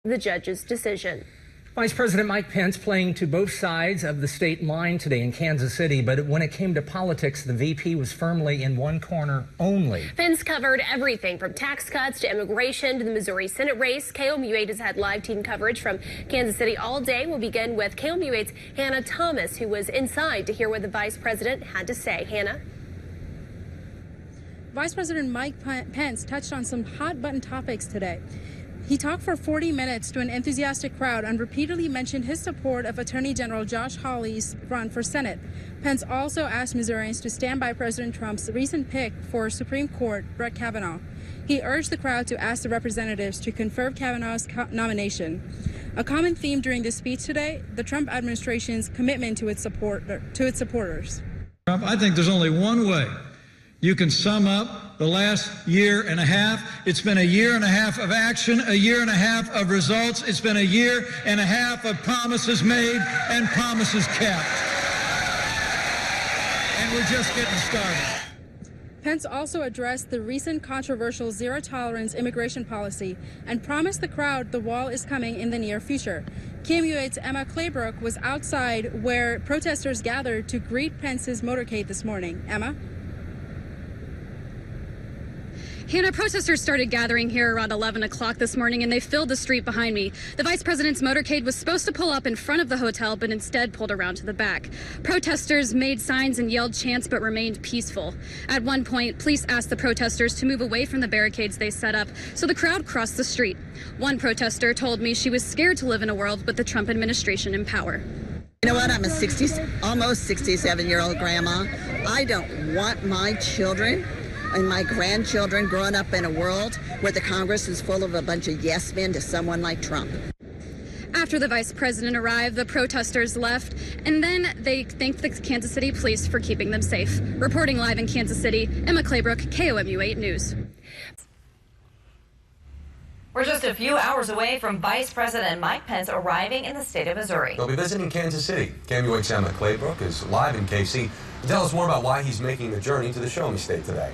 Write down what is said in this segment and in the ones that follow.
the judge's decision. Vice President Mike Pence playing to both sides of the state line today in Kansas City, but when it came to politics, the VP was firmly in one corner only. Pence covered everything from tax cuts to immigration to the Missouri Senate race. KOMU8 has had live team coverage from Kansas City all day. We'll begin with KOMU8's Hannah Thomas, who was inside to hear what the vice president had to say. Hannah? Vice President Mike Pence touched on some hot-button topics today. He talked for 40 minutes to an enthusiastic crowd and repeatedly mentioned his support of Attorney General Josh Hawley's run for Senate. Pence also asked Missourians to stand by President Trump's recent pick for Supreme Court, Brett Kavanaugh. He urged the crowd to ask the representatives to confirm Kavanaugh's nomination. A common theme during this speech today, the Trump administration's commitment to its supporters. I think there's only one way you can sum up the last year and a half. It's been a year and a half of action, a year and a half of results. It's been a year and a half of promises made and promises kept. And we're just getting started. Pence also addressed the recent controversial zero-tolerance immigration policy and promised the crowd the wall is coming in the near future. KOMU8's Emma Claybrook was outside where protesters gathered to greet Pence's motorcade this morning. Emma? Hannah, protesters started gathering here around 11 o'clock this morning, and they filled the street behind me. The vice president's motorcade was supposed to pull up in front of the hotel, but instead pulled around to the back. Protesters made signs and yelled chants, but remained peaceful. At one point, police asked the protesters to move away from the barricades they set up, so the crowd crossed the street. One protester told me she was scared to live in a world with the Trump administration in power. You know what? I'm a almost 67-year-old grandma. I don't want my children and my grandchildren growing up in a world where the Congress is full of a bunch of yes men to someone like Trump. After the vice president arrived, the protesters left, and then they thanked the Kansas City police for keeping them safe. Reporting live in Kansas City, Emma Claybrook, KOMU8 News. We're just a few hours away from Vice President Mike Pence arriving in the state of Missouri. He'll be visiting Kansas City. KOMU8's Emma Claybrook is live in KC to tell us more about why he's making the journey to the Show Me State today.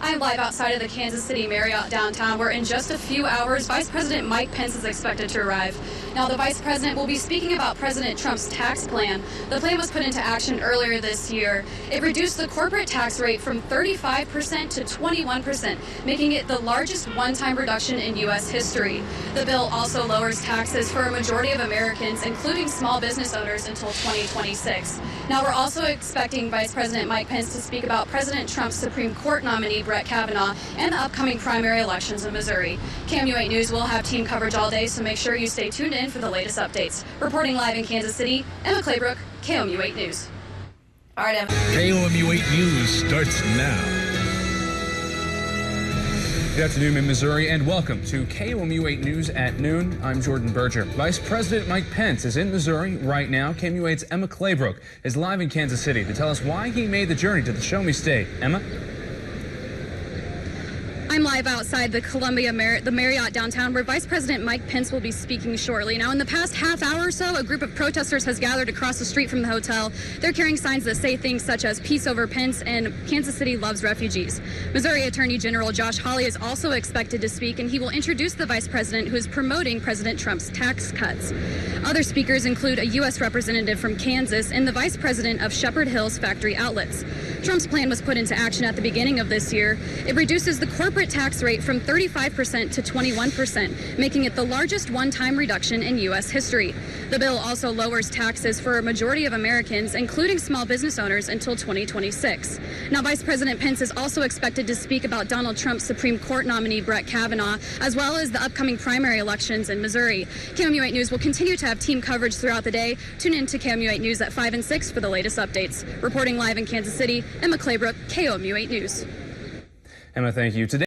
I'm live outside of the Kansas City Marriott downtown, where in just a few hours, Vice President Mike Pence is expected to arrive. Now, the Vice President will be speaking about President Trump's tax plan. The plan was put into action earlier this year. It reduced the corporate tax rate from 35% to 21%, making it the largest one-time reduction in U.S. history. The bill also lowers taxes for a majority of Americans, including small business owners, until 2026. Now, we're also expecting Vice President Mike Pence to speak about President Trump's Supreme Court nominee, Brett Kavanaugh, and the upcoming primary elections in Missouri. KOMU8 News will have team coverage all day, so make sure you stay tuned in for the latest updates. Reporting live in Kansas City, Emma Claybrook, KOMU8 News. All right, Emma. KOMU8 News starts now. Good afternoon in Missouri, and welcome to KOMU8 News at noon. I'm Jordan Berger. Vice President Mike Pence is in Missouri right now. KOMU8's Emma Claybrook is live in Kansas City to tell us why he made the journey to the Show Me State. Emma? I'm live outside the Marriott downtown, where Vice President Mike Pence will be speaking shortly. Now, in the past half hour or so, a group of protesters has gathered across the street from the hotel. They're carrying signs that say things such as "Peace over Pence" and "Kansas City loves refugees." Missouri Attorney General Josh Hawley is also expected to speak, and he will introduce the vice president, who is promoting President Trump's tax cuts. Other speakers include a U.S. representative from Kansas and the vice president of Shepherd Hills Factory Outlets. Trump's plan was put into action at the beginning of this year. It reduces the corporate tax rate from 35% to 21%, making it the largest one-time reduction in U.S. history. The bill also lowers taxes for a majority of Americans, including small business owners, until 2026. Now, Vice President Pence is also expected to speak about Donald Trump's Supreme Court nominee, Brett Kavanaugh, as well as the upcoming primary elections in Missouri. KOMU8 News will continue to have team coverage throughout the day. Tune in to KOMU8 News at 5 and 6 for the latest updates. Reporting live in Kansas City, Emma Claybrook, KOMU8 News. Emma, thank you. Today